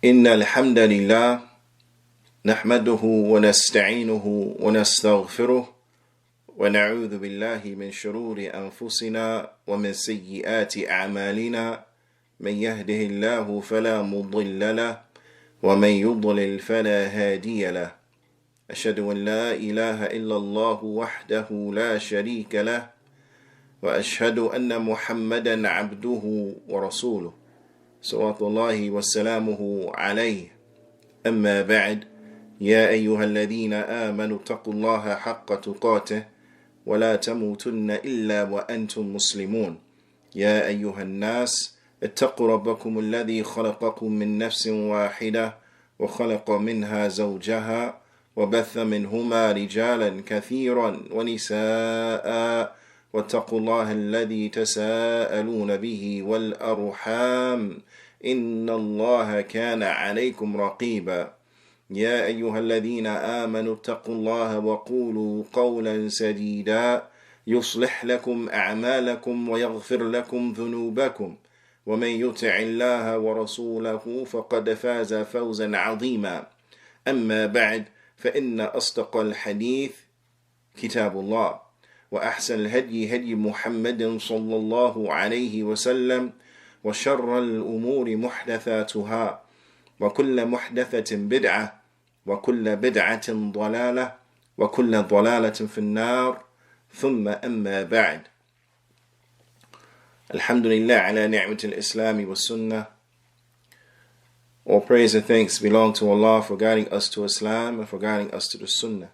إن الحمد لله نحمده ونستعينه ونستغفره ونعوذ بالله من شرور أنفسنا ومن سيئات أعمالنا من يهده الله فلا مضل له ومن يضلل فلا هادي له أشهد أن لا إله إلا الله وحده لا شريك له وأشهد أن محمدا عبده ورسوله صلوات الله وسلامه عليه أما بعد يا أيها الذين آمنوا اتقوا الله حق تقاته ولا تموتن إلا وأنتم مسلمون يا أيها الناس اتقوا ربكم الذي خلقكم من نفس واحدة وخلق منها زوجها وبث منهما رجالا كثيرا ونساء واتقوا الله الذي تساءلون به والأرحام إن الله كان عليكم رقيبا يا أيها الذين آمنوا اتقوا الله وقولوا قولا سديدا يصلح لكم أعمالكم ويغفر لكم ذنوبكم ومن يطع الله ورسوله فقد فاز فوزا عظيما أما بعد فإن أصدق الحديث كتاب الله وأحسن الهدي هدي محمد صلى الله عليه وسلم وشر الأمور محدثاتها وكل محدثة بدعة وكل بدعة ضلالة وكل ضلالة في النار ثم أما بعد الحمد لله على نعمة الإسلام والسنة. All praise and thanks belong to Allah for guiding us to Islam and for guiding us to the Sunnah.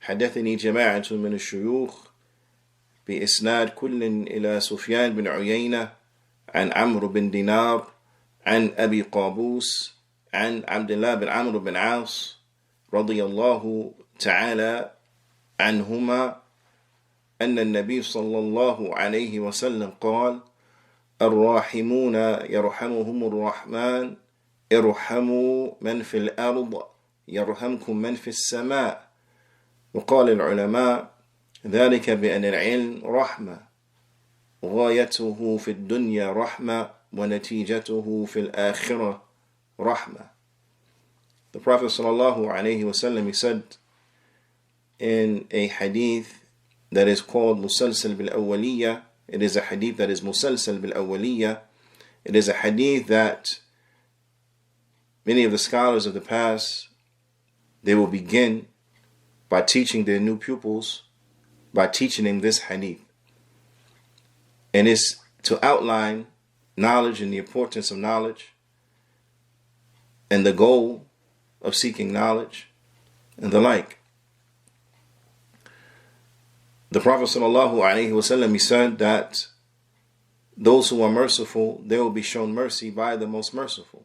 حدثني جماعة من الشيوخ بإسناد كل إلى سفيان بن عيينة عن عمرو بن دينار عن أبي قابوس عن عبد الله بن عمرو بن عاص رضي الله تعالى عنهما أن النبي صلى الله عليه وسلم قال الراحمون يرحمهم الرحمن ارحموا من في الأرض يرحمكم من في السماء. وقال العلماء ذلك بأن العلم رحمة غايته في الدنيا رحمة ونتيجته في الآخرة رحمة. The Prophet sallallahu alaihi wasallam, he said in a hadith that is called musalsal bil awwaliyya. It is a hadith that is musalsal bil awwaliyya. It is a hadith that many of the scholars of the past, they will begin by teaching their new pupils, by teaching them this hadith. And it's to outline knowledge and the importance of knowledge and the goal of seeking knowledge and the like. The Prophet ﷺ, he said that those who are merciful, they will be shown mercy by the most merciful.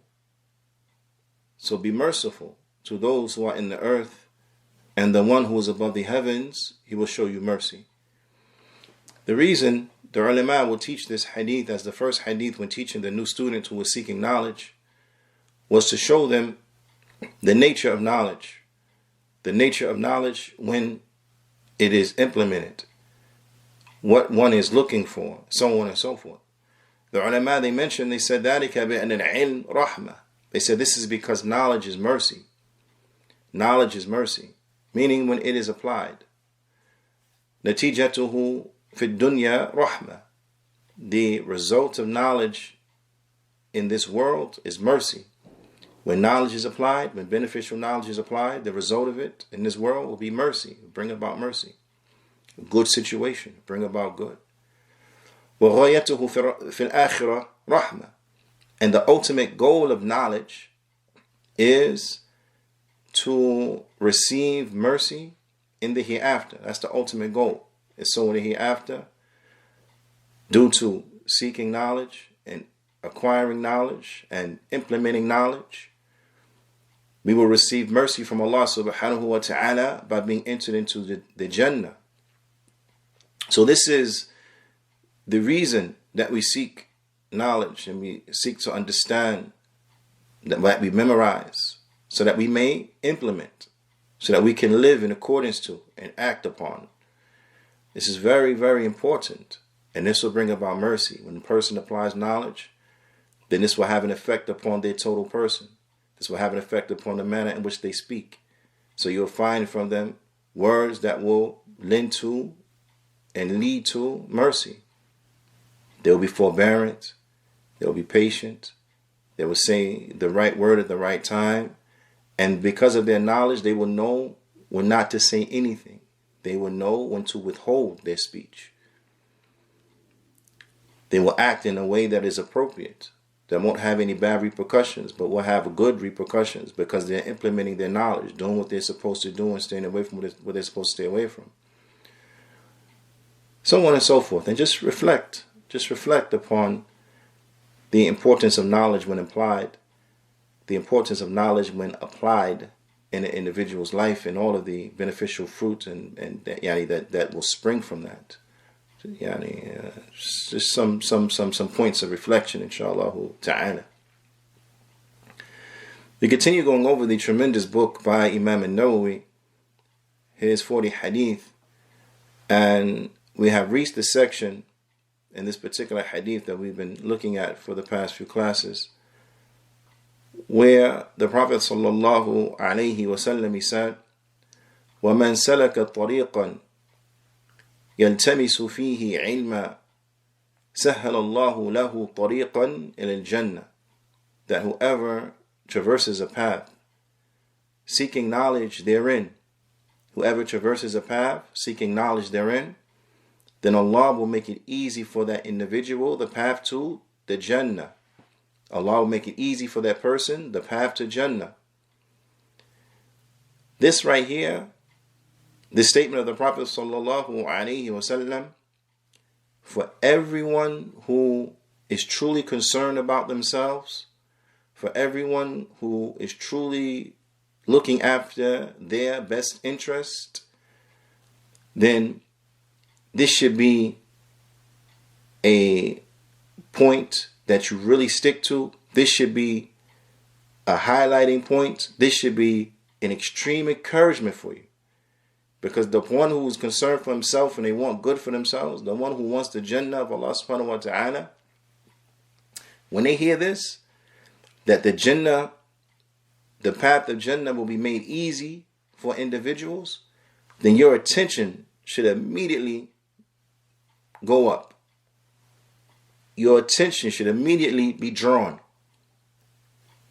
So be merciful to those who are in the earth, and the one who is above the heavens, he will show you mercy. The reason the ulama will teach this hadith as the first hadith when teaching the new student who was seeking knowledge was to show them the nature of knowledge. The nature of knowledge when it is implemented. What one is looking for, so on and so forth. The ulama, they mentioned, they said, ذَلِكَ بِأَنَّ الْعِلْمِ رَحْمَةً. They said this is because knowledge is mercy. Knowledge is mercy. Meaning when it is applied. نَتِيجَتُهُ فِي الدُّنْيَا رَحْمَةً. The result of knowledge in this world is mercy. When knowledge is applied, when beneficial knowledge is applied, the result of it in this world will be mercy, bring about mercy. A good situation, bring about good. وَغَايَتُهُ فِي الْآخِرَةِ رَحْمَةً. And the ultimate goal of knowledge is to receive mercy in the hereafter. That's the ultimate goal. It's so in the hereafter, due to seeking knowledge and acquiring knowledge and implementing knowledge, we will receive mercy from Allah subhanahu wa ta'ala by being entered into the Jannah. So this is the reason that we seek knowledge and we seek to understand, that we memorize, so that we may implement, so that we can live in accordance to and act upon. This is very, very important. And this will bring about mercy. When the person applies knowledge, then this will have an effect upon their total person. This will have an effect upon the manner in which they speak. So you'll find from them words that will lend to and lead to mercy. There will be forbearance. They will be patient. They will say the right word at the right time. And because of their knowledge, they will know when not to say anything. They will know when to withhold their speech. They will act in a way that is appropriate, that won't have any bad repercussions, but will have good repercussions because they're implementing their knowledge, doing what they're supposed to do and staying away from what they're supposed to stay away from. So on and so forth. And just reflect upon the importance of knowledge when applied, the importance of knowledge when applied in an individual's life, and all of the beneficial fruit and that will spring from that. Just some points of reflection, inshallah ta'ala. We continue going over the tremendous book by Imam al-Nawawi, his 40 hadith, and we have reached the section in this particular hadith that we've been looking at for the past few classes, where the Prophet sallallahu alaihi wasallam said, وَمَنْ سَلَكَ طَرِيقًا يَلْتَمِسُ فِيهِ عِلْمًا سَهَّلَ اللَّهُ لَهُ طَرِيقًا إِلَى الْجَنَّةِ, that whoever traverses a path seeking knowledge therein, whoever traverses a path seeking knowledge therein, then Allah will make it easy for that individual the path to the Jannah. Allah will make it easy for that person the path to Jannah. This right here, the statement of the Prophet sallallahu alaihi wasallam, for everyone who is truly concerned about themselves, for everyone who is truly looking after their best interest, then this should be a point that you really stick to. This should be a highlighting point. This should be an extreme encouragement for you. Because the one who is concerned for himself and they want good for themselves, the one who wants the Jannah of Allah subhanahu wa ta'ala, when they hear this, that the Jannah, the path of Jannah will be made easy for individuals, then your attention should immediately go up. Your attention should immediately be drawn.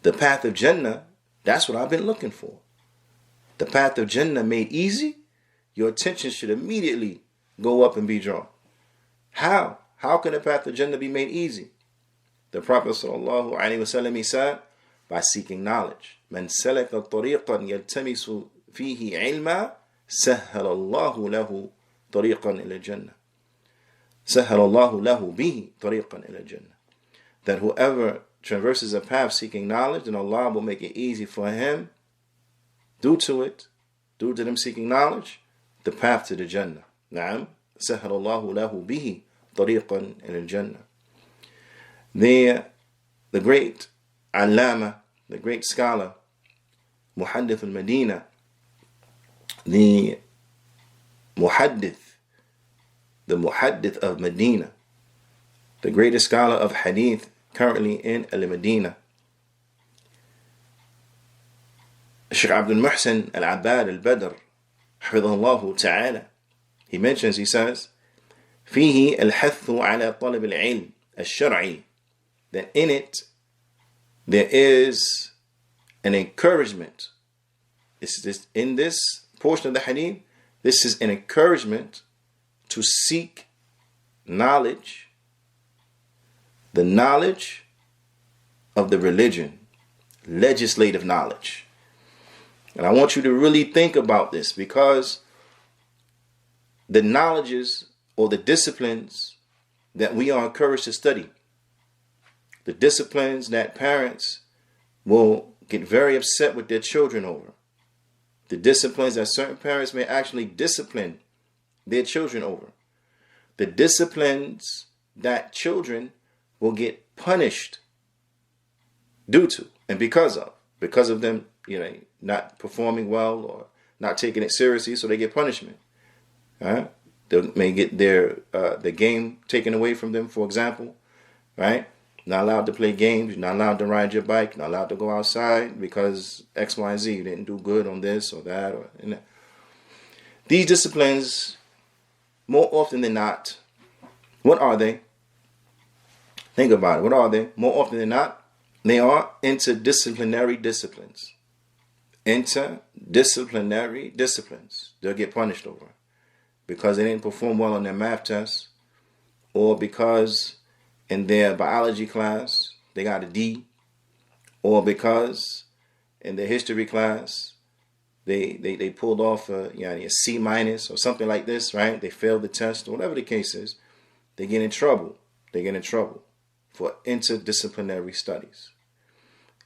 The path of Jannah, that's what I've been looking for. The path of Jannah made easy, your attention should immediately go up and be drawn. How? How can the path of Jannah be made easy? The Prophet sallallahu alaihi wasallam, he said, by seeking knowledge. Man salaka tariqan yaltamisu fihi ilma, sahhala Allahu lahu tariqan ila Jannah. سهل الله له به طريقا إلى الجنة. That whoever traverses a path seeking knowledge, then Allah will make it easy for him, due to them seeking knowledge, the path to the Jannah. نعم سهل الله له به طريقا إلى الجنة. The great Allama, the great scholar, Hadeeth al-Medina, the Muhaddith of Medina, the greatest scholar of Hadith currently in Al-Medina, Shaykh Abdul Muhsin Al-Abbad Al-Badr, Hafidhahullah Ta'ala, he mentions, he says, فيه الحث على طلب العلم الشرعي, that in it there is an encouragement. In this portion of the Hadith, this is an encouragement to seek knowledge, the knowledge of the religion, legislative knowledge. And I want you to really think about this, because the knowledges or the disciplines that we are encouraged to study, the disciplines that parents will get very upset with their children over, the disciplines that certain parents may actually discipline their children over, the disciplines that children will get punished due to and because of them, not performing well or not taking it seriously, so they get punishment. Right? They may get their the game taken away from them, for example, right? Not allowed to play games. You're not allowed to ride your bike. You're not allowed to go outside because X, Y, Z. You didn't do good on this or that. These disciplines, more often than not, what are they? Think about it. What are they? More often than not, they are interdisciplinary disciplines. Interdisciplinary disciplines. They'll get punished over because they didn't perform well on their math tests, or because in their biology class they got a D, or because in their history class they pulled off a C minus or something like this, right? They failed the test, or whatever the case is. They get in trouble. They get in trouble for interdisciplinary studies.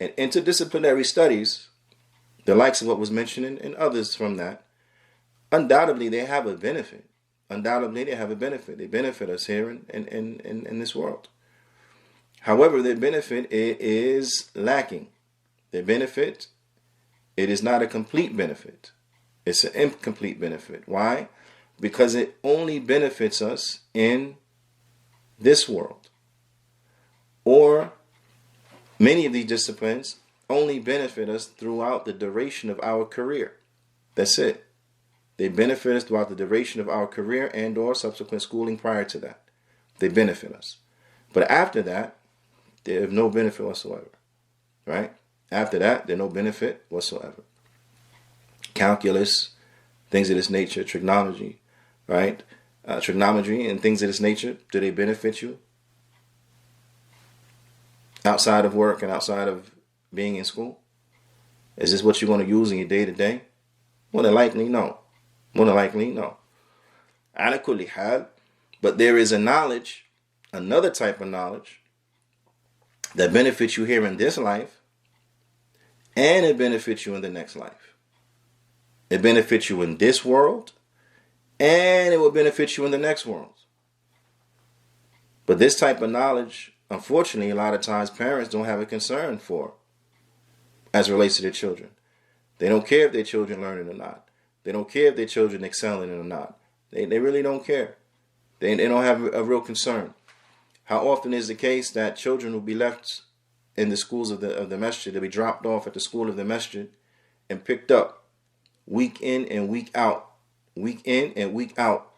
And interdisciplinary studies, the likes of what was mentioned and others from that, undoubtedly they have a benefit. Undoubtedly they have a benefit. They benefit us here in this world. However, their benefit is lacking. Their benefit, it is not a complete benefit. It's an incomplete benefit. Why? Because it only benefits us in this world. Or many of these disciplines only benefit us throughout the duration of our career. That's it. They benefit us throughout the duration of our career and or subsequent schooling prior to that. They benefit us. But after that, they have no benefit whatsoever. Right? After that, there's no benefit whatsoever. Calculus, things of this nature, trigonometry, right? Trigonometry and things of this nature, do they benefit you? Outside of work and outside of being in school? Is this what you're going to use in your day-to-day? More than likely, no. More than likely, no. Ala kulli hal, but there is a knowledge, another type of knowledge, that benefits you here in this life, and it benefits you in the next life. It benefits you in this world, and it will benefit you in the next world. But this type of knowledge, unfortunately, a lot of times parents don't have a concern for as it relates to their children. They don't care if their children learning or not. They don't care if their children excelling or not. They really don't care. They don't have a real concern. How often is the case that children will be left in the schools of the masjid? They'll be dropped off at the school of the masjid and picked up week in and week out. Week in and week out.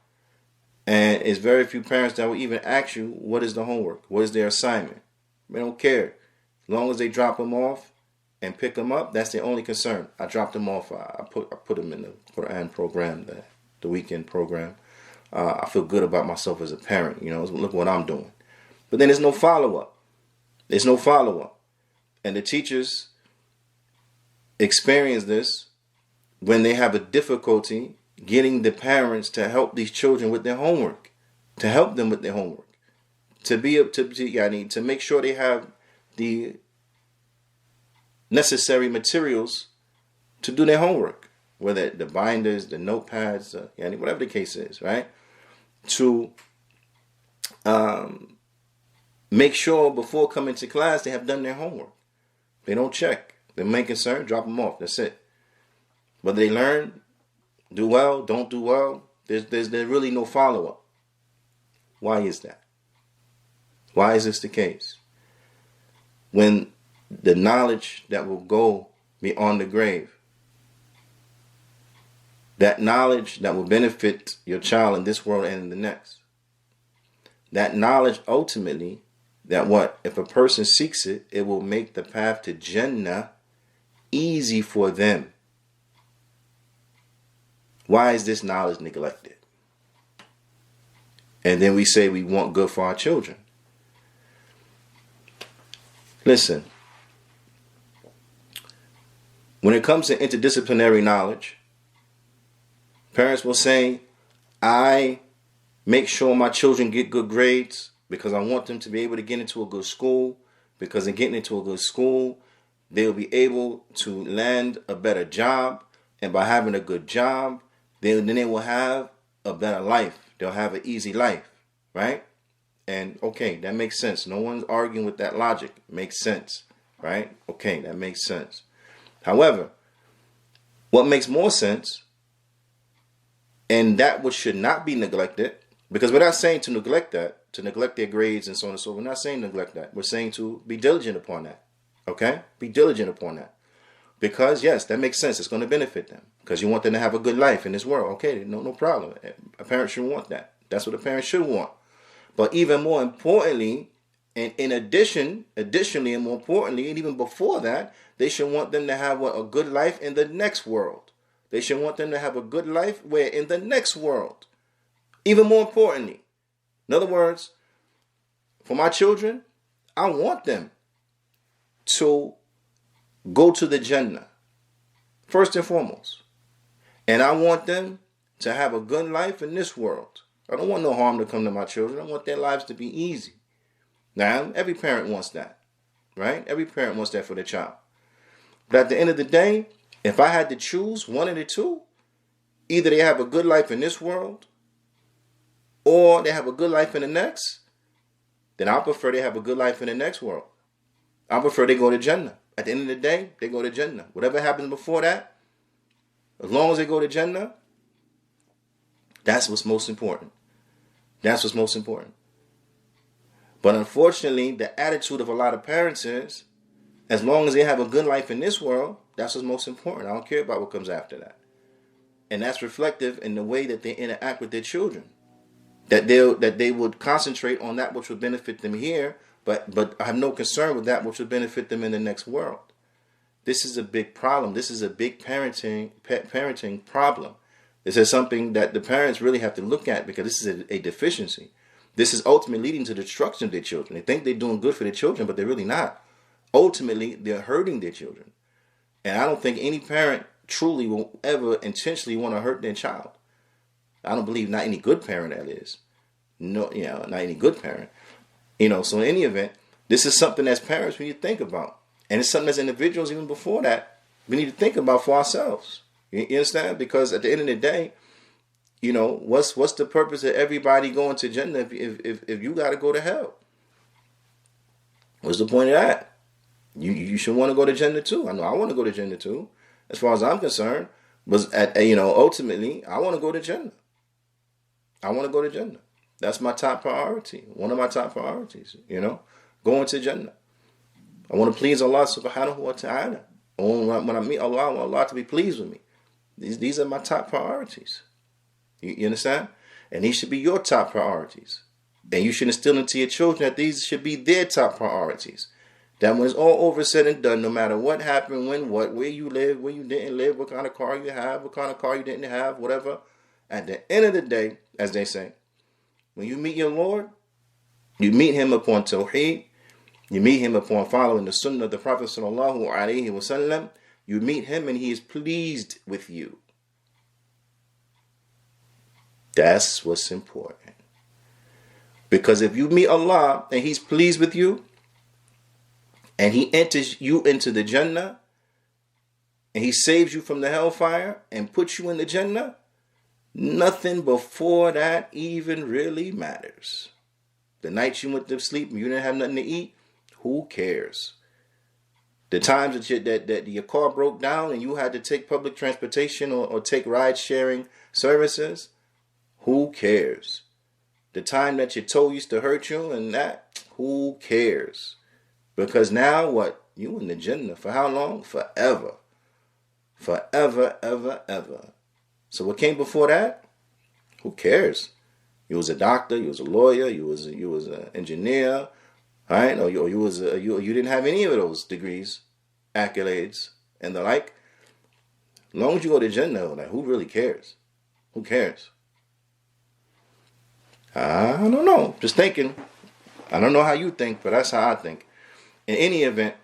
And it's very few parents that will even ask you, what is the homework? What is their assignment? They don't care. As long as they drop them off and pick them up, that's their only concern. I dropped them off. I put them in the Quran program, the weekend program. I feel good about myself as a parent. You know, look what I'm doing. But then there's no follow-up. There's no follow-up. And the teachers experience this when they have a difficulty getting the parents to help these children with their homework, to help them with their homework, to make sure they have the necessary materials to do their homework, whether the binders, the notepads, whatever the case is, right? To make sure before coming to class they have done their homework. They don't check. They're main concern, drop them off. That's it. Whether they learn, do well, don't do well, there's really no follow-up. Why is that? Why is this the case? When the knowledge that will go beyond the grave, that knowledge that will benefit your child in this world and in the next, that knowledge ultimately, that what? If a person seeks it, it will make the path to Jannah easy for them. Why is this knowledge neglected? And then we say we want good for our children. Listen, when it comes to interdisciplinary knowledge, parents will say, I make sure my children get good grades because I want them to be able to get into a good school, because in getting into a good school, they'll be able to land a better job, and by having a good job, then they will have a better life. They'll have an easy life, right? And okay, that makes sense. No one's arguing with that logic. It makes sense, right? Okay, that makes sense. However, what makes more sense, and that which should not be neglected, because we're not saying to neglect that, to neglect their grades and so on and so forth. We're not saying neglect that. We're saying to be diligent upon that. Okay? Be diligent upon that. Because, yes, that makes sense. It's going to benefit them. Because you want them to have a good life in this world. Okay, no problem. A parent should want that. That's what a parent should want. But even more importantly, and additionally, and more importantly, and even before that, they should want them to have a good life in the next world. They should want them to have a good life in the next world. Even more importantly. In other words, for my children, I want them to go to the Jannah, first and foremost. And I want them to have a good life in this world. I don't want no harm to come to my children. I want their lives to be easy. Now, every parent wants that, right? Every parent wants that for their child. But at the end of the day, if I had to choose one of the two, either they have a good life in this world or they have a good life in the next, then I prefer they have a good life in the next world. I prefer they go to Jannah. At the end of the day, they go to Jannah. Whatever happens before that, as long as they go to Jannah, that's what's most important. That's what's most important. But unfortunately, the attitude of a lot of parents is, as long as they have a good life in this world, that's what's most important. I don't care about what comes after that. And that's reflective in the way that they interact with their children. That they would concentrate on that which would benefit them here, but I have no concern with that which would benefit them in the next world. This is a big problem. This is a big parenting problem. This is something that the parents really have to look at, because this is a deficiency. This is ultimately leading to the destruction of their children. They think they're doing good for their children, but they're really not. Ultimately, they're hurting their children. And I don't think any parent truly will ever intentionally want to hurt their child. I don't believe not any good parent that is. No, not any good parent. So in any event, this is something as parents we need to think about. And it's something as individuals, even before that, we need to think about for ourselves. You understand? Because at the end of the day, what's the purpose of everybody going to Jannah if you got to go to hell? What's the point of that? You should want to go to Jannah too. I know I want to go to Jannah too, as far as I'm concerned. But ultimately, I want to go to Jannah. I want to go to Jannah. That's my top priority. One of my top priorities, going to Jannah. I want to please Allah subhanahu wa ta'ala. When I meet Allah, I want Allah to be pleased with me. These are my top priorities. You understand? And these should be your top priorities. And you should instill into your children that these should be their top priorities. That when it's all over, said and done, no matter what happened, where you live, where you didn't live, what kind of car you have, what kind of car you didn't have, whatever. At the end of the day, as they say, when you meet your Lord, you meet him upon Tawheed, you meet him upon following the Sunnah of the Prophet sallallahu alaihi wasallam. You meet him and he is pleased with you. That's what's important. Because if you meet Allah and he's pleased with you, and he enters you into the Jannah, and he saves you from the hellfire and puts you in the Jannah, nothing before that even really matters. The night you went to sleep and you didn't have nothing to eat, who cares? The times that your car broke down and you had to take public transportation or take ride-sharing services, who cares? The time that your toe used to hurt you and that, who cares? Because now what? You in the Jannah for how long? Forever. Forever, ever, ever. So what came before that? Who cares? You was a doctor, you was a lawyer, you was an engineer, right? Or you didn't have any of those degrees, accolades, and the like. As long as you go to Jannah, like, who really cares? Who cares? I don't know. Just thinking. I don't know how you think, but that's how I think. In any event,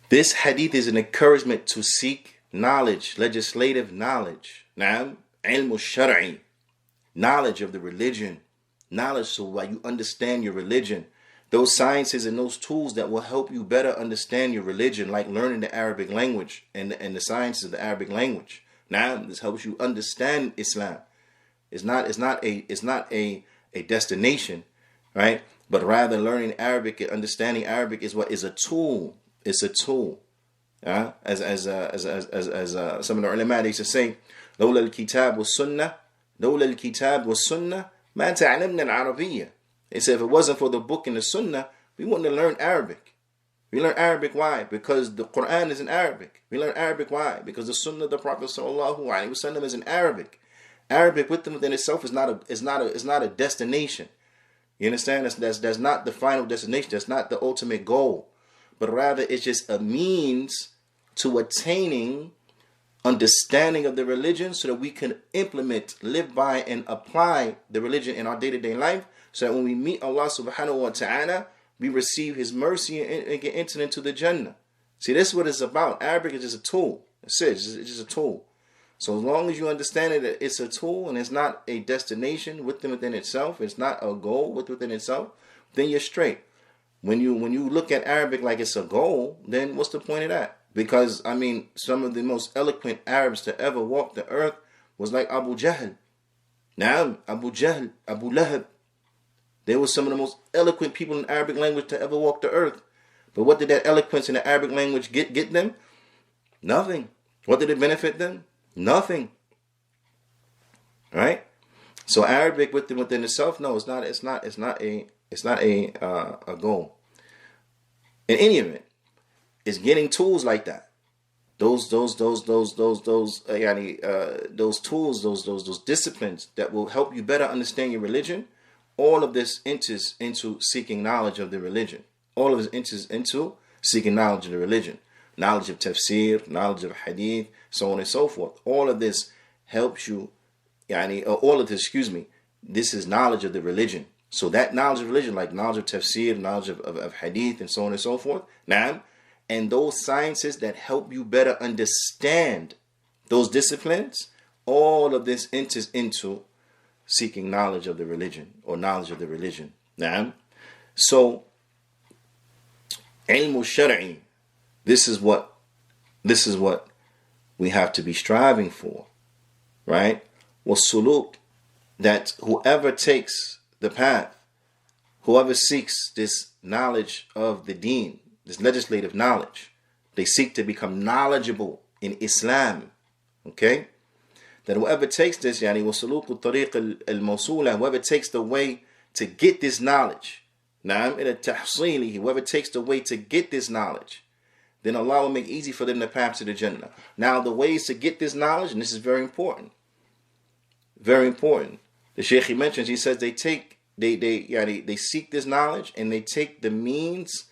this hadith is an encouragement to seek knowledge, legislative knowledge. Now, ilm al-shar'i, knowledge of the religion, knowledge so that you understand your religion. Those sciences and those tools that will help you better understand your religion, like learning the Arabic language and the sciences of the Arabic language. Now, this helps you understand Islam. It's not a destination, right? But rather learning Arabic and understanding Arabic is a tool. It's a tool. As some of the ulama used to say, لولا الكتاب والسنة ما تعلمنا العربية. They said if it wasn't for the book and the sunnah, we wouldn't have learned Arabic. We learn Arabic, why? Because the Quran is in Arabic. We learn Arabic, why? Because the Sunnah of the Prophet sallallahu alaihi wasallam is in Arabic. Arabic within itself is not a destination. You understand? That's not the final destination. That's not the ultimate goal. But rather it's just a means to attaining understanding of the religion so that we can implement, live by, and apply the religion in our day-to-day life, so that when we meet Allah subhanahu wa ta'ala, we receive His mercy and get entered into the Jannah. See, this is what it's about. Arabic is just a tool. That's it. It's just a tool. So as long as you understand it, that it's a tool and it's not a destination within itself, it's not a goal within itself, then you're straight. When you look at Arabic like it's a goal, then what's the point of that? Because, I mean, some of the most eloquent Arabs to ever walk the earth was like Abu Jahl. Naam, Abu Jahl, Abu Lahab. They were some of the most eloquent people in Arabic language to ever walk the earth. But what did that eloquence in the Arabic language get them? Nothing. What did it benefit them? Nothing. Right? So Arabic within itself, no, it's not a goal. In any event, it's getting tools like that. Those tools, those disciplines that will help you better understand your religion. All of this enters into seeking knowledge of the religion. All of this enters into seeking knowledge of the religion. Knowledge of tafsir, knowledge of hadith, so on and so forth. All of this helps you, this is knowledge of the religion. So that knowledge of religion, like knowledge of tafsir, knowledge of hadith, and so on and so forth. Naam. And those sciences that help you better understand those disciplines, all of this enters into seeking knowledge of the religion or knowledge of the religion. Naam. So, ilm al-shar'i, this is what we have to be striving for, right? Was-suluk, that whoever takes the path, whoever seeks this knowledge of the deen, this legislative knowledge, they seek to become knowledgeable in Islam, okay? That whoever takes this, وَسُلُوكُ الطَّرِيقِ الْمَوْصُولَةِ, whoever takes the way to get this knowledge, whoever takes the way to get this knowledge, then Allah will make easy for them the path to the Jannah. Now the ways to get this knowledge, and this is very important, very important. The Shaykh, he mentions, he says they seek this knowledge and they take the means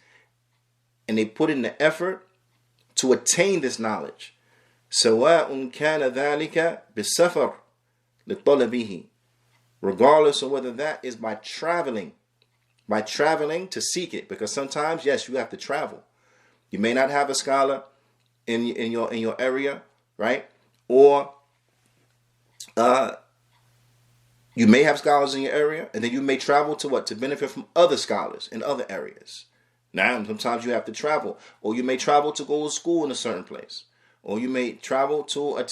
and they put in the effort to attain this knowledge. سواء كان ذلك بالسفر لطلبه, regardless of whether that is by traveling to seek it, because sometimes, yes, you have to travel. You may not have a scholar in your area, right? Or you may have scholars in your area, and then you may travel to benefit from other scholars in other areas. Now, sometimes you have to travel, or you may travel to go to school in a certain place, or you may travel to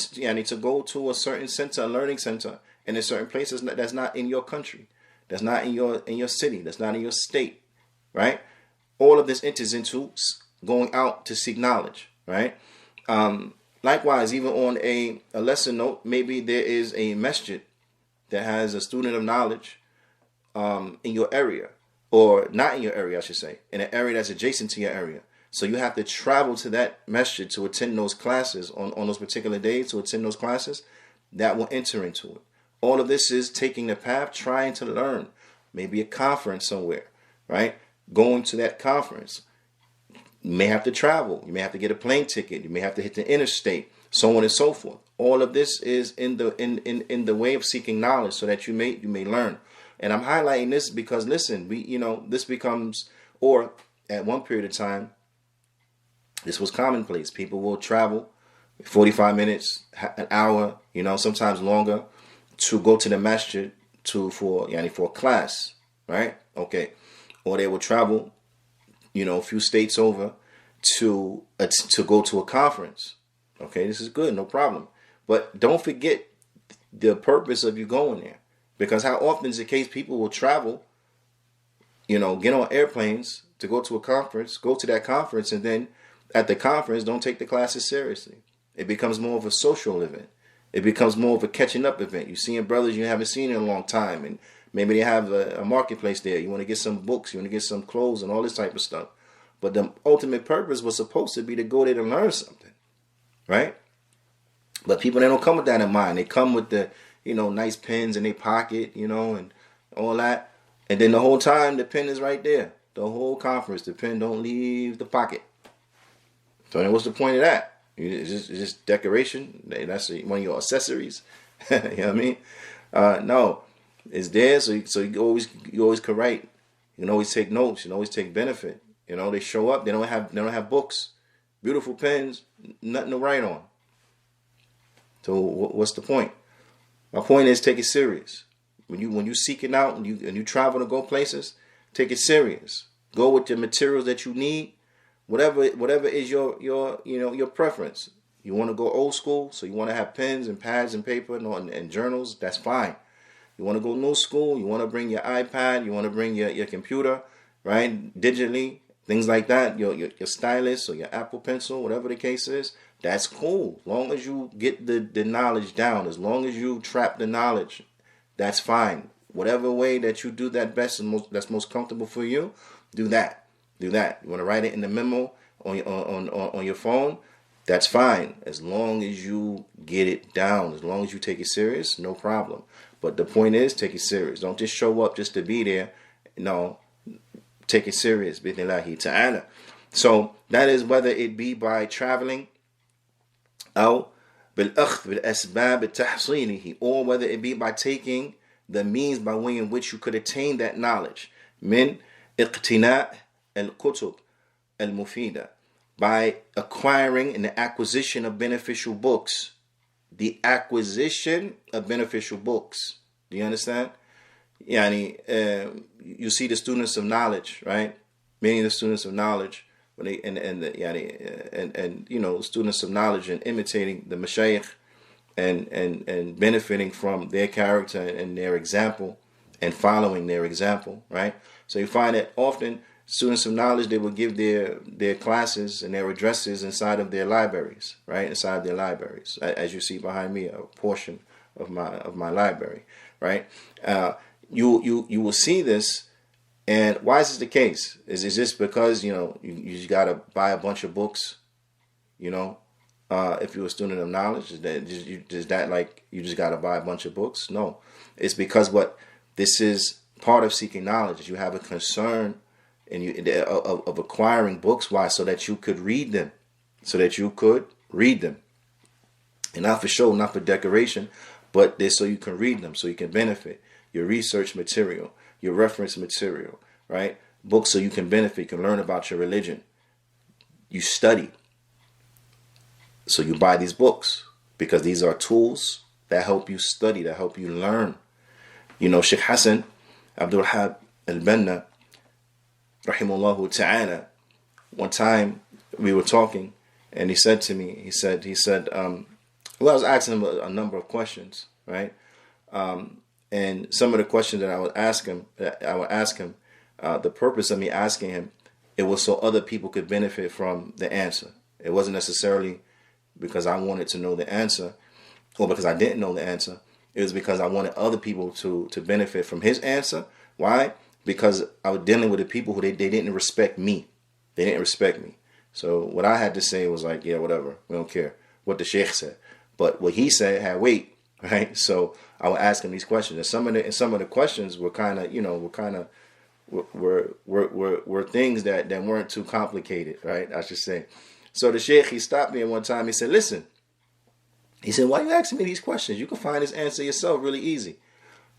go to a certain center, a learning center, in a certain place that's not in your country, that's not in your city, that's not in your state, right? All of this enters into going out to seek knowledge, right? Likewise, even on a lesser note, maybe there is a masjid that has a student of knowledge in your area, or not in your area, I should say, in an area that's adjacent to your area. So you have to travel to that masjid to attend those classes on those particular days, to attend those classes. That will enter into it. All of this is taking the path, trying to learn. Maybe a conference somewhere, right? Going to that conference. You may have to travel. You may have to get a plane ticket. You may have to hit the interstate, so on and so forth. All of this is in the way of seeking knowledge, so that you may learn. And I'm highlighting this because, listen, this becomes, or at one period of time, this was commonplace. People will travel 45 minutes, an hour, sometimes longer, to go to the masjid for a class, right? Okay. Or they will travel, a few states over to go to a conference. Okay, this is good, no problem. But don't forget the purpose of you going there. Because how often is the case people will travel, get on airplanes to go to a conference, go to that conference, and then at the conference don't take the classes seriously. It becomes more of a social event. It becomes more of a catching up event. You're seeing brothers you haven't seen in a long time, and Maybe they have a marketplace there. You want to get some books, you want to get some clothes and all this type of stuff. But the ultimate purpose was supposed to be to go there to learn something, right? But people, they don't come with that in mind. They come with the, nice pens in their pocket, and all that. And then the whole time, the pen is right there. The whole conference, the pen don't leave the pocket. So then what's the point of that? It's just decoration. That's one of your accessories. You know what I mean? No, it's there. So you always can write. You can always take notes. You can always take benefit. They show up. They don't have books, beautiful pens, nothing to write on. So what's the point? My point is, take it serious. When you seek it out and you travel to go places, take it serious. Go with the materials that you need. Whatever is your preference. You want to go old school, so you want to have pens and pads and paper and journals, that's fine. You want to go new school, you want to bring your iPad, you want to bring your computer, right, digitally, things like that, your stylus or your Apple Pencil, whatever the case is, that's cool. As long as you get the knowledge down, as long as you trap the knowledge, that's fine. Whatever way that you do that best and that's most comfortable for you, do that. Do that. You want to write it in the memo on your phone? That's fine. As long as you get it down, as long as you take it serious, no problem. But the point is, take it serious. Don't just show up just to be there. No, take it serious. Bismillahi ta'ala. So that is whether it be by traveling or whether it be by taking the means by way in which you could attain that knowledge. Min iqtina' al-kutub al-mufida, by acquiring and the acquisition of beneficial books. The acquisition of beneficial books. Do you understand? You see the students of knowledge, right? Many of the students of knowledge, when they students of knowledge and imitating the mashayikh and benefiting from their character and their example and following their example, right? So you find that often students of knowledge, they will give their classes and their addresses inside of their libraries, right? Inside of their libraries, as you see behind me, a portion of my library, right? You will see this, and why is this the case? Is this because you just gotta buy a bunch of books, if you're a student of knowledge? Is that like you just gotta buy a bunch of books? No, it's because this is part of seeking knowledge. Is you have a concern of acquiring books. Why? So that you could read them. And not for show, not for decoration, but so you can read them, so you can benefit. Your research material, your reference material, right? Books so you can benefit, you can learn about your religion. You study. So you buy these books because these are tools that help you study, that help you learn. Sheikh Hassan Abdul Wahab al-Banna, rahimahullah ta'ala, one time we were talking and he said to me, I was asking him a number of questions, right? And some of the questions that I would ask him, the purpose of me asking him, it was so other people could benefit from the answer. It wasn't necessarily because I wanted to know the answer or because I didn't know the answer. It was because I wanted other people to benefit from his answer. Why? Because I was dealing with the people who they didn't respect me. They didn't respect me. So what I had to say was like, yeah, whatever. We don't care what the sheikh said. But what he said had weight, right? So I would ask him these questions. And some of the questions were kind of, were things that weren't too complicated, right? I should say. So the sheikh, he stopped me at one time. He said, listen. He said, why are you asking me these questions? You can find this answer yourself really easy.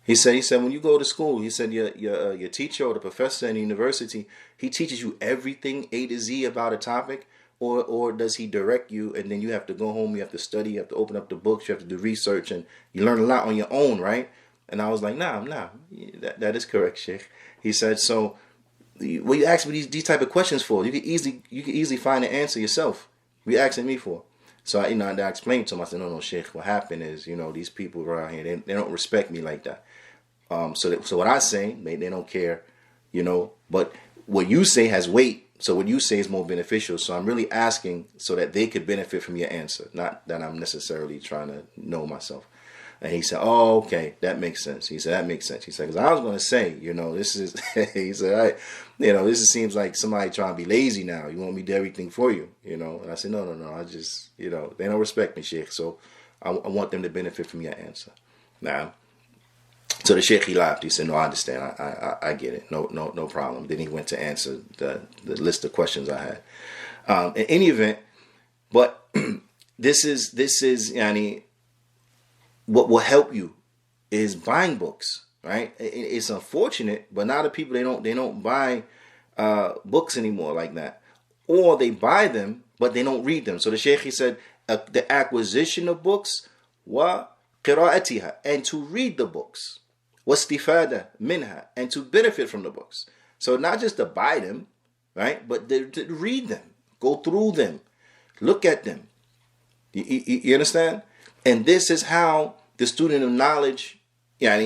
He said, when you go to school, he said, your teacher or the professor in the university, he teaches you everything A to Z about a topic, or does he direct you and then you have to go home, you have to study, you have to open up the books, you have to do research, and you learn a lot on your own, right? And I was like, nah, that is correct, Sheikh. He said, so what you ask me these type of questions for? You can easily find the answer yourself. What you asking me for? So I explained to him. I said, no, Sheikh. What happened is, these people around here, they don't respect me like that. So what I say, they don't care, But what you say has weight. So what you say is more beneficial. So I'm really asking so that they could benefit from your answer, not that I'm necessarily trying to know myself. And he said, oh, okay, that makes sense. He said, that makes sense. He said, because I was going to say, this is, he said, this seems like somebody trying to be lazy now. You want me to do everything for you, And I said, no. I just, they don't respect me, Sheikh. So I want them to benefit from your answer. Now, so the Sheikh, he laughed. He said, no, I understand. I get it. No problem. Then he went to answer the list of questions I had. In any event, but this is, what will help you is buying books, right? It's unfortunate, but now the people, they don't buy books anymore like that, or they buy them but they don't read them. So the Sheikh, he said, the acquisition of books, wa qira'atiha, and to read the books, wastifada minha, and to benefit from the books. So not just to buy them, right, but to read them, go through them, look at them. You understand? And this is how the student of knowledge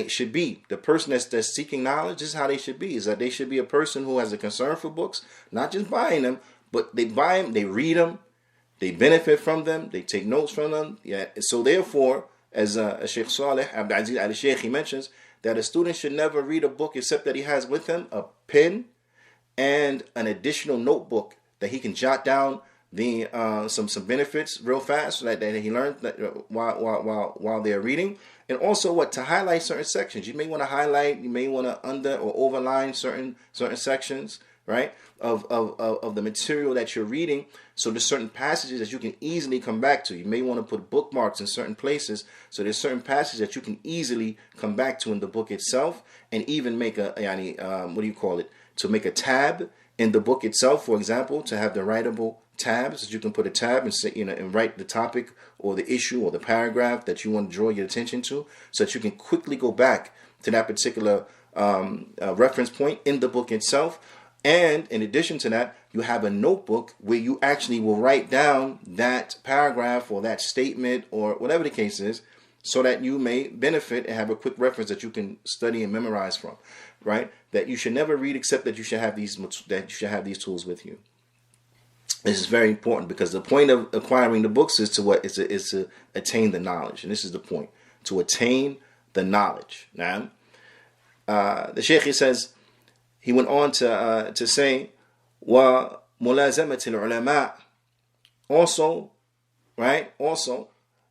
should be. The person that's seeking knowledge, this is how they should be. Is that they should be a person who has a concern for books, not just buying them, but they buy them, they read them, they benefit from them, they take notes from them. Yeah. So therefore, as Sheikh Saleh Abdis al-Sheikh, he mentions that a student should never read a book except that he has with him a pen and an additional notebook that he can jot down the some benefits real fast, so that he learned that while they're reading, and also to highlight certain sections. You may want to highlight, you may want to under or overline certain sections, right, of the material that you're reading. So there's certain passages that you can easily come back to. You may want to put bookmarks in certain places. So there's certain passages that you can easily come back to in the book itself, and even make to make a tab in the book itself, for example, to have the writable tabs, that you can put a tab and say, and write the topic or the issue or the paragraph that you want to draw your attention to, so that you can quickly go back to that particular reference point in the book itself. And in addition to that, you have a notebook where you actually will write down that paragraph or that statement or whatever the case is, so that you may benefit and have a quick reference that you can study and memorize from, right? That you should never read except that you should have these tools with you. This is very important, because the point of acquiring the books is to attain the knowledge, and this is the point, to attain the knowledge. Now, the Sheikh, he says, he went on to say, wa mulazamatil ulama, also, right? Also,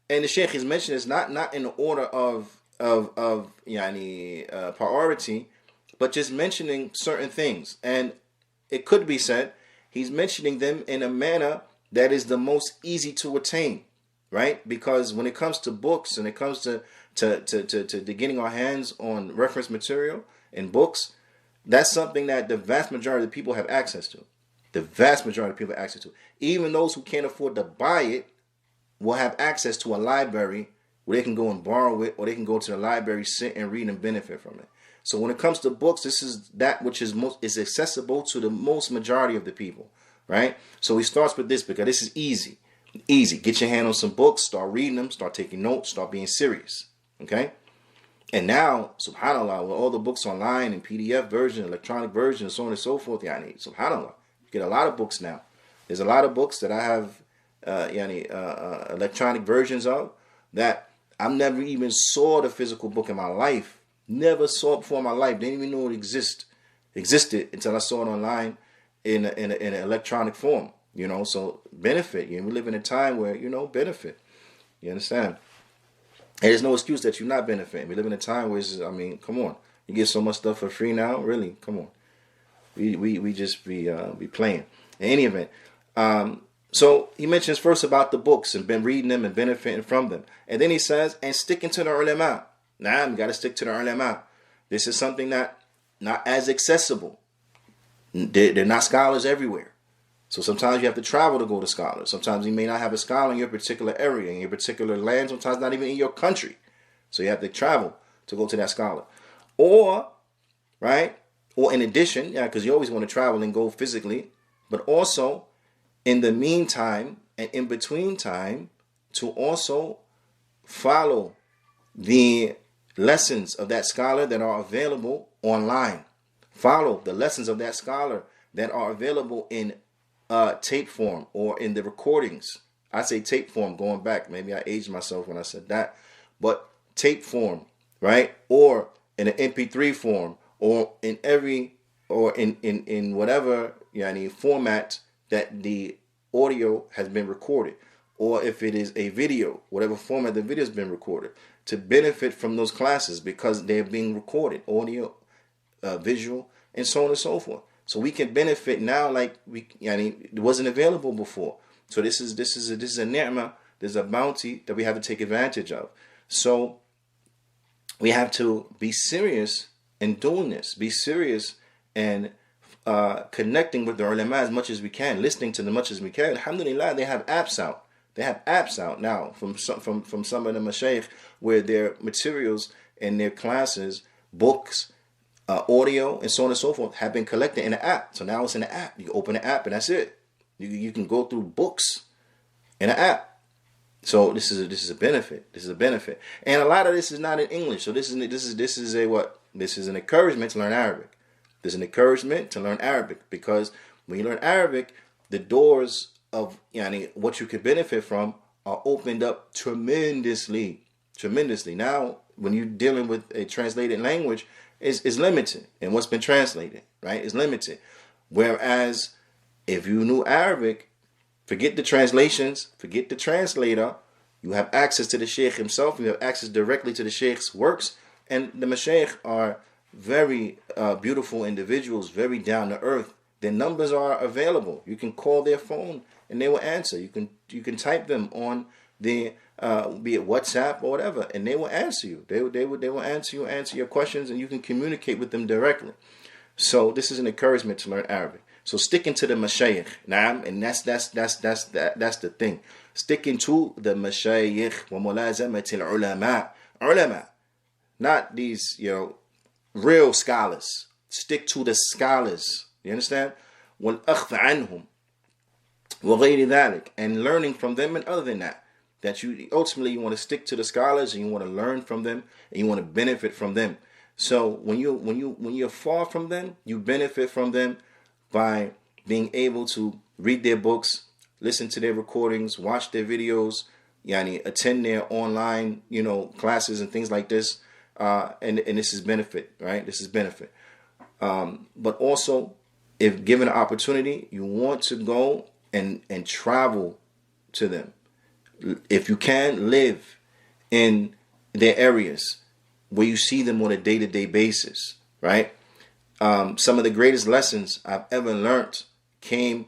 and the Sheikh is mentioning this not in the order of priority, but just mentioning certain things, and it could be said he's mentioning them in a manner that is the most easy to attain, right? Because when it comes to books and it comes to getting our hands on reference material in books, that's something that the vast majority of the people have access to. The vast majority of people have access to. Even those who can't afford to buy it will have access to a library where they can go and borrow it, or they can go to the library, sit and read and benefit from it. So when it comes to books, this is that which is accessible to the most majority of the people, right? So he starts with this because this is easy. Easy. Get your hand on some books, start reading them, start taking notes, start being serious, okay? And now, subhanAllah, with all the books online and PDF version, electronic version, and so on and so forth, subhanAllah, you get a lot of books now. There's a lot of books that I have electronic versions of that I've never even saw the physical book in my life. Never saw it before in my life. Didn't even know it existed until I saw it online in an electronic form. So benefit. We live in a time where, benefit. You understand? And there's no excuse that you're not benefiting. We live in a time where come on. You get so much stuff for free now. Really, come on. We just be playing. In any event, so he mentions first about the books and been reading them and benefiting from them. And then he says, and sticking to the ulama. Now, you got to stick to the ulama. This is something that not as accessible. They're not scholars everywhere. So sometimes you have to travel to go to scholars. Sometimes you may not have a scholar in your particular area, in your particular land, sometimes not even in your country. So you have to travel to go to that scholar. Or, right, or in addition, because you always want to travel and go physically, but also in the meantime and in between time to also follow the lessons of that scholar that are available online. Follow the lessons of that scholar that are available in tape form or in the recordings. I say tape form going back. Maybe I aged myself when I said that. But tape form, right? Or in an MP3 form, or in whatever format that the audio has been recorded, or if it is a video, whatever format the video has been recorded, to benefit from those classes because they're being recorded, audio, visual, and so on and so forth. So we can benefit now like it wasn't available before. So this is a ni'mah, there's a bounty that we have to take advantage of. So we have to be serious in doing this. Be serious and connecting with the ulama as much as we can, listening to them as much as we can. Alhamdulillah, they have apps out. They have apps out now from some of the mashaykh where their materials and their classes, books, audio, and so on and so forth have been collected in an app. So now it's in an app. You can open the app and that's it. You can go through books in an app. So this is a benefit. This is a benefit, and a lot of this is not in English. So this is an encouragement to learn Arabic. There's an encouragement to learn Arabic because when you learn Arabic, the doors of what you could benefit from are opened up tremendously. Now, when you're dealing with a translated language, is limited, and what's been translated, right, is limited. Whereas if you knew Arabic, forget the translations, forget the translator. You have access to the sheikh himself. You have access directly to the sheikh's works. And the mashaykh are very beautiful individuals, very down to earth. Their numbers are available. You can call their phone and they will answer. You can type them on the be it WhatsApp or whatever, and they will answer you. They will answer your questions, and you can communicate with them directly. So this is an encouragement to learn Arabic. So sticking to the mashayikh, naam, and that's the thing. Sticking to the mashayikh wa mulazamati ulama, not these real scholars. Stick to the scholars. You understand? Wal akhdh anhum wa ghayri dhalik, and learning from them, and other than that. That you ultimately want to stick to the scholars and you want to learn from them and you want to benefit from them. So when you're far from them, you benefit from them by being able to read their books, listen to their recordings, watch their videos, attend their online classes and things like this. And this is benefit, right? This is benefit. But also, if given an opportunity, you want to go and travel to them. If you can, live in their areas where you see them on a day-to-day basis, right? Some of the greatest lessons I've ever learned came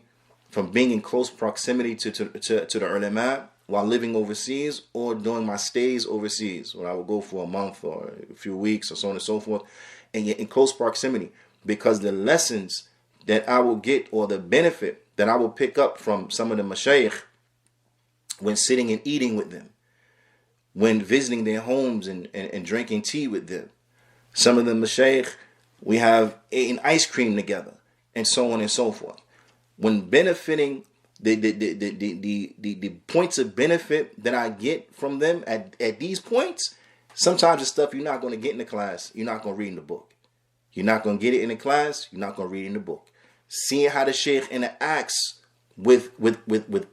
from being in close proximity to the ulama while living overseas, or during my stays overseas, when I would go for a month or a few weeks or so on and so forth, and get in close proximity, because the lessons that I will get, or the benefit that I will pick up from some of the mashayikh when sitting and eating with them, when visiting their homes and drinking tea with them. Some of the mashayikh, we have eaten ice cream together, and so on and so forth. When benefiting, the points of benefit that I get from them at these points, sometimes the stuff you're not going to get in the class, you're not going to read in the book. You're not going to get it in the class, you're not going to read it in the book. Seeing how the sheikh interacts with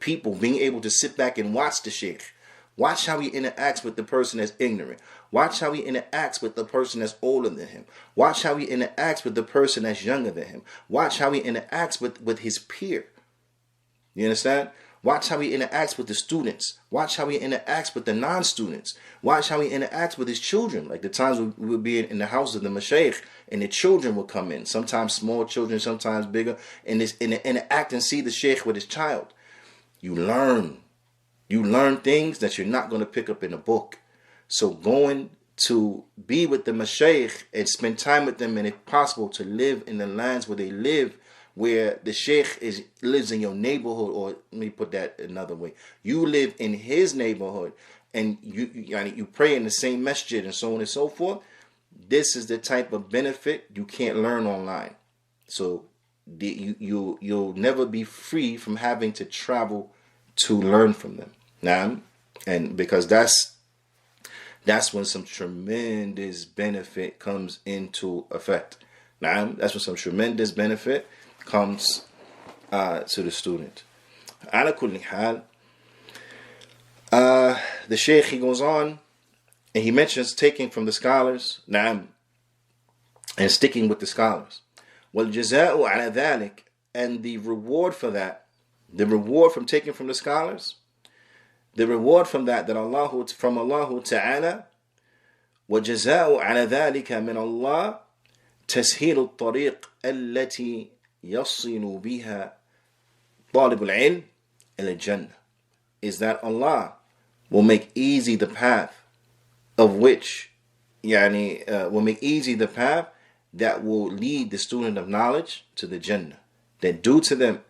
people, being able to sit back and watch the sheikh. Watch how he interacts with the person that's ignorant. Watch how he interacts with the person that's older than him. Watch how he interacts with the person that's younger than him. Watch how he interacts with his peer. You understand? Watch how he interacts with the students. Watch how he interacts with the non-students. Watch how he interacts with his children. Like the times we would be in the house of the mashayikh, and the children would come in. Sometimes small children, sometimes bigger. And interact and see the sheikh with his child. You learn. You learn things that you're not going to pick up in a book. So going to be with the mashayikh and spend time with them, and if possible, to live in the lands where they live, where the sheikh lives in your neighborhood, or let me put that another way. You live in his neighborhood, and you pray in the same masjid, and so on and so forth. This is the type of benefit you can't learn online. So you'll never be free from having to travel to learn from them. Now, and because that's when some tremendous benefit comes into effect. Now, that's when some tremendous benefit comes to the student. Ala kulli hal, the sheikh, he goes on And he mentions taking from the scholars, na'am, and sticking with the scholars. وَالْجَزَاءُ عَلَى ذَلِكَ, and the reward for that, the reward from taking from the scholars, the reward from that from Allah Ta'ala, وَجَزَاءُ عَلَى ذَلِكَ مِنَ اللَّهِ تَسْهِيلُ الطَّرِيقِ الَّتِي يَصِلُ بِهَا طَالِبُ الْعِلْمِ إِلَى الْجَنَّةِ, is that Allah will make easy the path of which, will make easy the path that will lead the student of knowledge to the Jannah. That due to them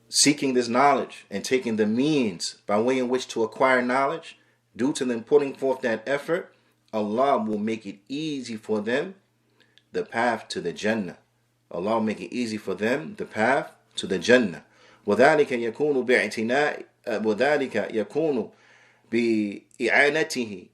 seeking this knowledge and taking the means by way in which to acquire knowledge, due to them putting forth that effort, Allah will make it easy for them the path to the Jannah. Allah will make it easy for them the path to the Jannah. وَذَلِكَ يَكُونُ بِإِعَانَتِهِ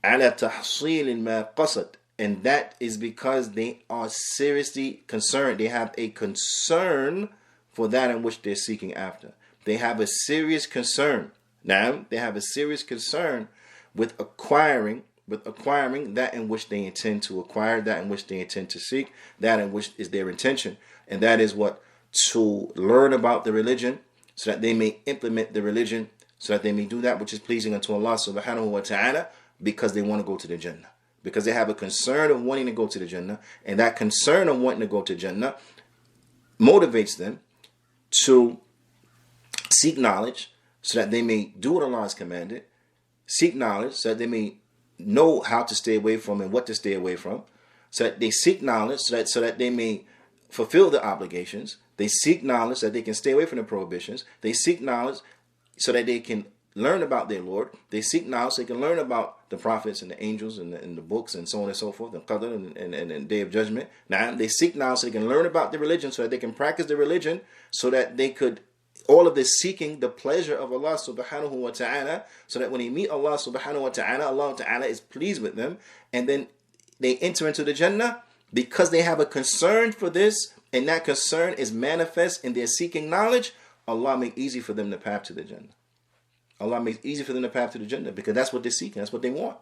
عَلَى تَحْصِيلٍ مَا قَصَدٍ, and that is because they are seriously concerned. They have a concern for that in which they're seeking after. They have a serious concern. Now, they have a serious concern with acquiring that in which they intend to acquire, that in which they intend to seek, that in which is their intention. And that is what? To learn about the religion so that they may implement the religion, so that they may do that which is pleasing unto Allah subhanahu wa ta'ala, because they want to go to the Jannah. Because they have a concern of wanting to go to the Jannah, and that concern of wanting to go to Jannah motivates them to seek knowledge so that they may do what Allah has commanded, seek knowledge so that they may know how to stay away from and what to stay away from, so that they seek knowledge so that they may fulfill the obligations. They seek knowledge so that they can stay away from the prohibitions. They seek knowledge so that they can learn about their Lord. They seek knowledge so they can learn about the prophets and the angels and the books and so on and so forth, the Qadr and the Day of Judgment. Now, they seek knowledge so they can learn about the religion, so that they can practice the religion, so that they could, all of this seeking the pleasure of Allah subhanahu wa ta'ala, so that when they meet Allah subhanahu wa ta'ala, Allah ta'ala is pleased with them, and then they enter into the Jannah because they have a concern for this, and that concern is manifest in their seeking knowledge. Allah make easy for them the path to the Jannah. Allah makes it easy for them to path to the Jannah, because that's what they're seeking. That's what they want.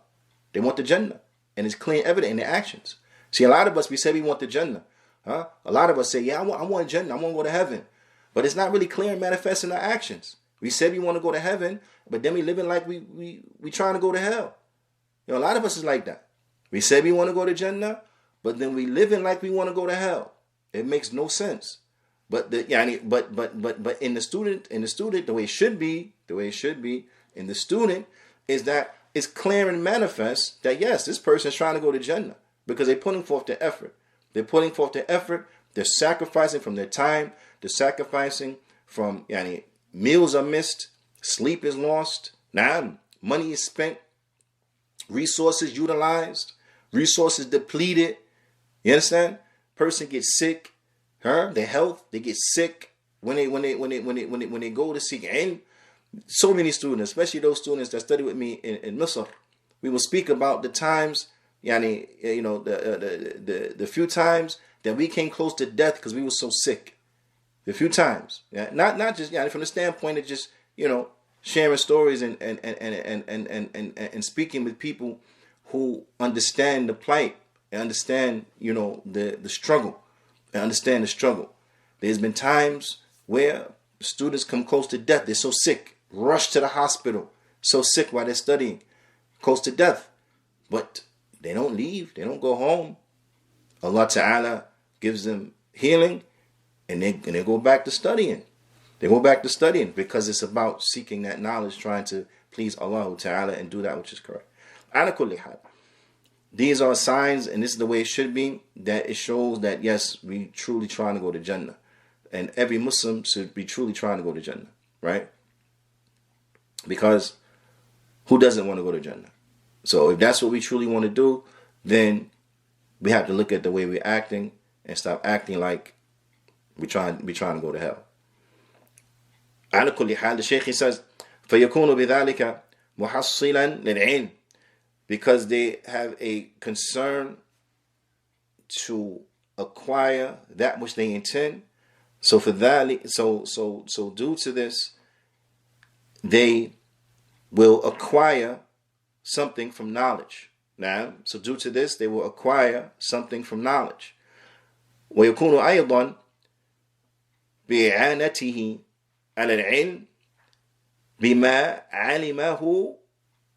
They want the Jannah. And it's clear and evident in their actions. See, a lot of us, we say we want the Jannah. A lot of us say, yeah, I want Jannah. I want to go to heaven. But it's not really clear and manifest in our actions. We said we want to go to heaven, but then we living like we trying to go to hell. A lot of us is like that. We say we want to go to Jannah, but then we living like we want to go to hell. It makes no sense. But in the student, the way it should be in the student is that it's clear and manifest that yes, this person is trying to go to Jannah, because they're putting forth the effort. They're sacrificing from their time. They're sacrificing from meals are missed, sleep is lost, now money is spent, resources utilized, resources depleted. You understand? Person gets sick. Their health, they get sick when they go to seek ilm. So many students, especially those students that study with me in Misr, we will speak about the times, the few times that we came close to death because we were so sick. The few times, not just from the standpoint of just sharing stories and speaking with people who understand the plight and understand the struggle. And understand the struggle. There's been times where students come close to death. They're so sick, rush to the hospital, so sick while they're studying, close to death. But they don't leave. They don't go home. Allah Ta'ala gives them healing, and they go back to studying. They go back to studying because it's about seeking that knowledge, trying to please Allah Ta'ala and do that which is correct. Ala kulli hal. These are signs, and this is the way it should be, that it shows that, yes, we truly trying to go to Jannah. And every Muslim should be truly trying to go to Jannah, right? Because who doesn't want to go to Jannah? So if that's what we truly want to do, then we have to look at the way we're acting and stop acting like we're trying to go to hell. على كل حال, the Shaykh, he says, فَيَكُونُ بِذَلِكَ مُحَصِّلًا لِلْعِلْمِ, because they have a concern to acquire that which they intend. So for that, so due to this, they will acquire something from knowledge. Now, so due to this, they will acquire something from knowledge. ويكون أيضا بإعانته على العلم بما علمه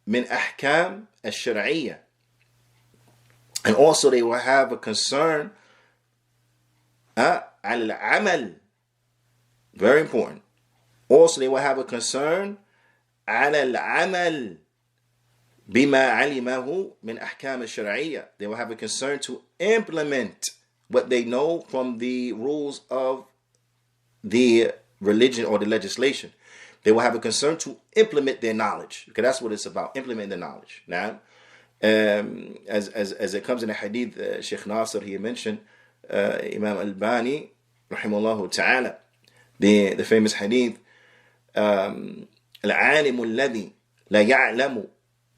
من أحكام الشرعية. And also they will have a concern على العمل. Very important. Also they will have a concern على العمل بما علمه من أحكام الشرعية. They will have a concern to implement what they know from the rules of the religion or the legislation. They will have a concern to implement their knowledge, because that's what it's about, implement the knowledge. Now, as it comes in the hadith, Sheikh Nasr, he mentioned Imam Al-Bani, rahimahullah ta'ala, the famous hadith, العالم الذي لا يعلم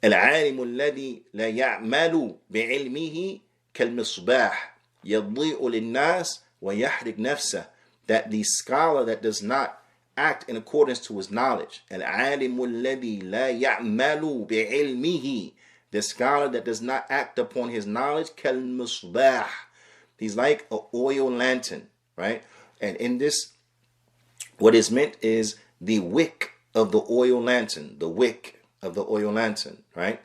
العالم الذي لا يعمل بعلمه كالمصباح يضيء للناس ويحرق نفسه. That the scholar that does not act in accordance to his knowledge, العالم الذي لا يعمل بعلمه, the scholar that does not act upon his knowledge, كالمصباح, he's like an oil lantern, right? And in this, what is meant is the wick of the oil lantern, the wick of the oil lantern, right?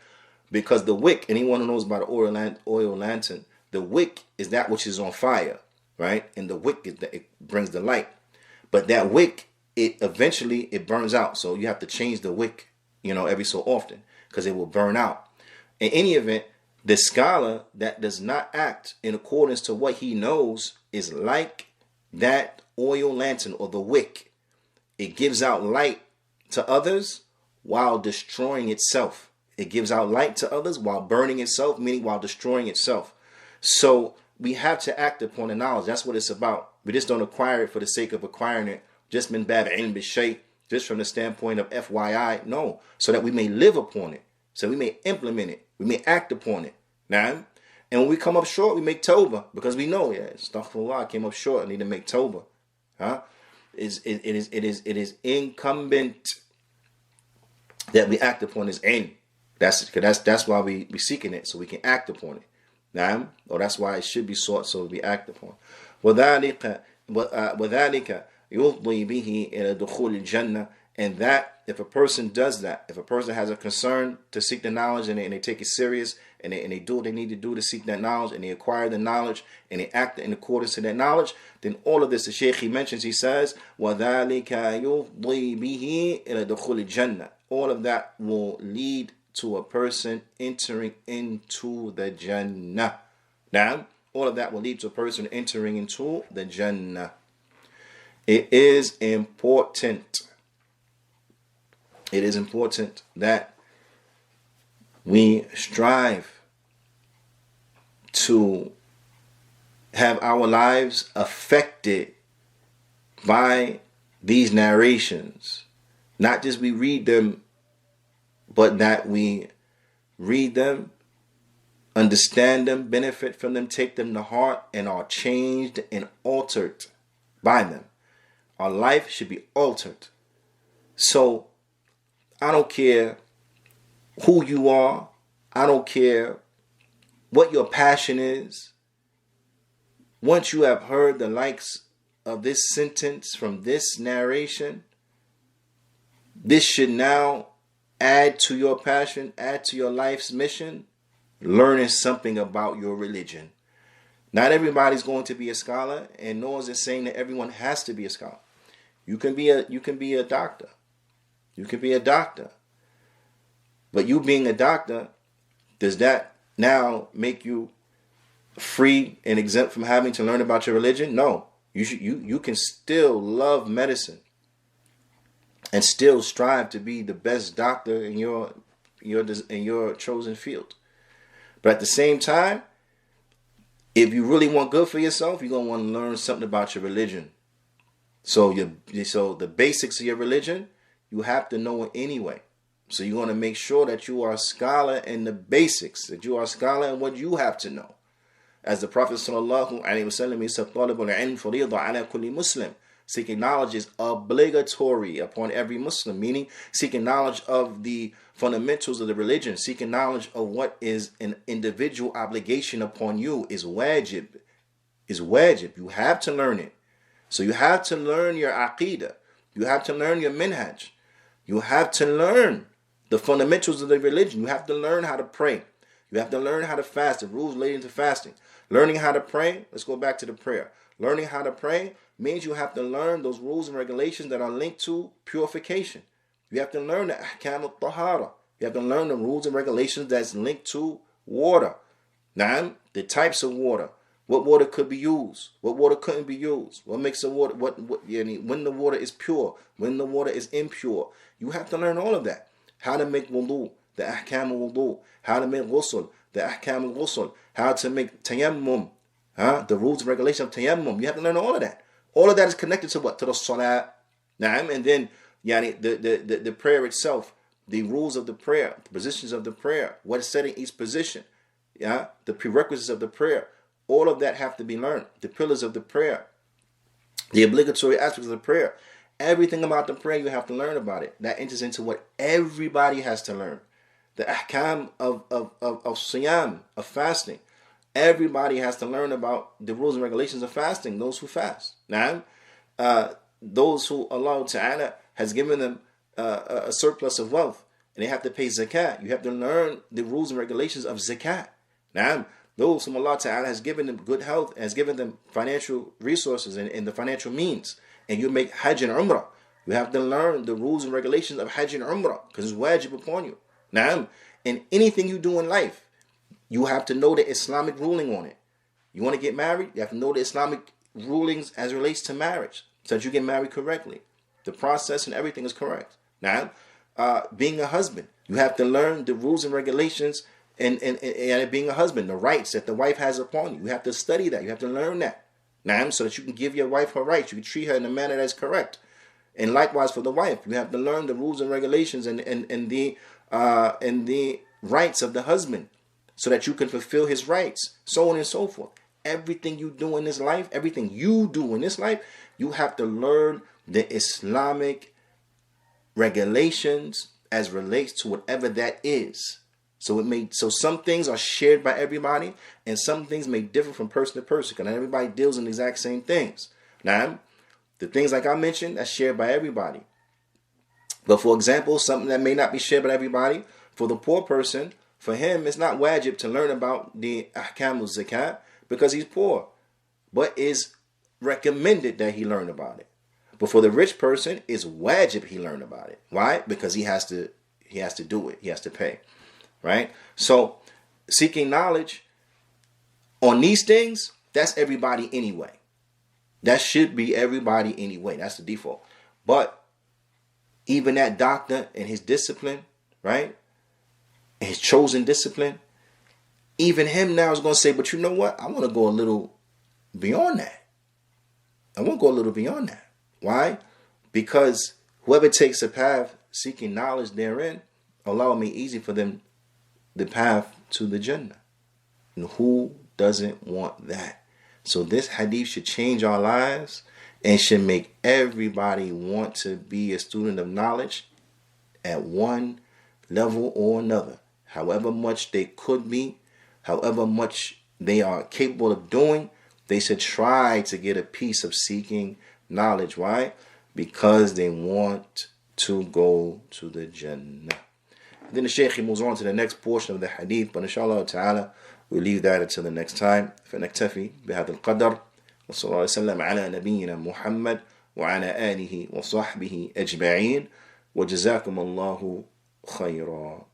Because the wick, anyone who knows about an oil lantern, the wick is that which is on fire, right? And the wick is that it brings the light. But that wick, it eventually burns out. So you have to change the wick, every so often, because it will burn out. In any event, the scholar that does not act in accordance to what he knows is like that oil lantern or the wick. It gives out light to others while destroying itself. It gives out light to others while burning itself, meaning while destroying itself. So we have to act upon the knowledge. That's what it's about. We just don't acquire it for the sake of acquiring it, just min bab ilm bishay, just from the standpoint of FYI. No, so that we may live upon it, so we may implement it, we may act upon it. Now, and when we come up short, we make tawbah, because we know, astaghfirullah, I came up short, I need to make tawbah. It is incumbent that we act upon this ilm. That's why we seeking it, so we can act upon it. Now, or that's why it should be sought, so we act upon. وذلك يفضي به إلى دخول الجنة. And that, if a person does that, if a person has a concern to seek the knowledge and they take it serious and they do what they need to do to seek that knowledge and they acquire the knowledge and they act in accordance to that knowledge, then all of this, the Shaykh, he mentions, he says, وَذَلِكَ يُفْضِي بِهِ إِلَى دُخُولِ الْجَنَّةِ. All of that will lead to a person entering into the Jannah. Now, all of that will lead to a person entering into the Jannah. It is important. It is important that we strive to have our lives affected by these narrations. Not just we read them, but that we read them, understand them, benefit from them, take them to heart, and are changed and altered by them. Our life should be altered. So, I don't care who you are. I don't care what your passion is. Once you have heard the likes of this sentence from this narration, this should now add to your passion, add to your life's mission, learning something about your religion. Not everybody's going to be a scholar, and nor is it saying that everyone has to be a scholar. You can be a doctor. You can be a doctor. But you being a doctor, does that now make you free and exempt from having to learn about your religion? No. You can still love medicine and still strive to be the best doctor in your chosen field. But at the same time, if you really want good for yourself, you're going to want to learn something about your religion. So the basics of your religion, you have to know it anyway. So you're going to make sure that you are a scholar in the basics, that you are a scholar in what you have to know. As the Prophet sallallahu alaihi wasallam, he said, "Talibul ilm fariida ala kulli Muslim." Seeking knowledge is obligatory upon every Muslim, meaning seeking knowledge of the fundamentals of the religion, seeking knowledge of what is an individual obligation upon you is wajib. Is wajib. You have to learn it. So you have to learn your aqidah. You have to learn your minhaj. You have to learn the fundamentals of the religion. You have to learn how to pray. You have to learn how to fast, the rules relating to fasting. Learning how to pray, let's go back to the prayer. Learning how to pray means you have to learn those rules and regulations that are linked to purification. You have to learn the ahkam al-tahara. You have to learn the rules and regulations that's linked to water. Now, the types of water. What water could be used? What water couldn't be used? What makes the water, when the water is pure, when the water is impure. You have to learn all of that. How to make wudu, the ahkam al-wudu. How to make ghusl, the ahkam al-ghusl. How to make tayammum, the rules and regulations of tayammum. You have to learn all of that. All of that is connected to what? To the salah. And then the prayer itself, the rules of the prayer, the positions of the prayer, what is said in each position, the prerequisites of the prayer. All of that have to be learned. The pillars of the prayer, the obligatory aspects of the prayer. Everything about the prayer, you have to learn about it. That enters into what everybody has to learn. The ahkam of siyam, of fasting. Everybody has to learn about the rules and regulations of fasting, those who fast. Now, those who Allah Ta'ala has given them a surplus of wealth, and they have to pay zakat. You have to learn the rules and regulations of zakat. Now, those whom Allah Ta'ala has given them good health, has given them financial resources and the financial means, and you make hajj and umrah, you have to learn the rules and regulations of hajj and umrah, because it's wajib upon you. Now, in anything you do in life, you have to know the Islamic ruling on it. You want to get married, you have to know the Islamic rulings as it relates to marriage, so that you get married correctly. The process and everything is correct. Now, being a husband, you have to learn the rules and regulations and being a husband, the rights that the wife has upon you. You have to study that. You have to learn that. Now, so that you can give your wife her rights. You can treat her in a manner that's correct. And likewise for the wife, you have to learn the rules and regulations and the rights of the husband, so that you can fulfill his rights, so on and so forth. Everything you do in this life, you have to learn the Islamic regulations as relates to whatever that is. So some things are shared by everybody, and some things may differ from person to person, because not everybody deals in the exact same things. Now, the things like I mentioned, that's shared by everybody. But for example, something that may not be shared by everybody, for the poor person, for him, it's not wajib to learn about the ahkam al-zakat because he's poor, but it's recommended that he learn about it. But for the rich person, it's wajib he learn about it. Why? Because he has to do it. He has to pay. Right? So seeking knowledge on these things, that's everybody anyway. That should be everybody anyway. That's the default. But even that doctor and his discipline, right? And his chosen discipline, even him now is going to say, but you know what? I want to go a little beyond that. Why? Because whoever takes a path seeking knowledge therein, Allah will make easy for them the path to the Jannah. And who doesn't want that? So this hadith should change our lives and should make everybody want to be a student of knowledge at one level or another. However much they could be, however much they are capable of doing, they should try to get a piece of seeking knowledge. Why? Because they want to go to the Jannah. Then the Shaykh moves on to the next portion of the hadith, but inshallah ta'ala we'll leave that until the next time. فنكتفي بهذا القدر وصلى الله وسلم على نبينا محمد وعلى آله وصحبه أجمعين وجزاكم الله خيرا.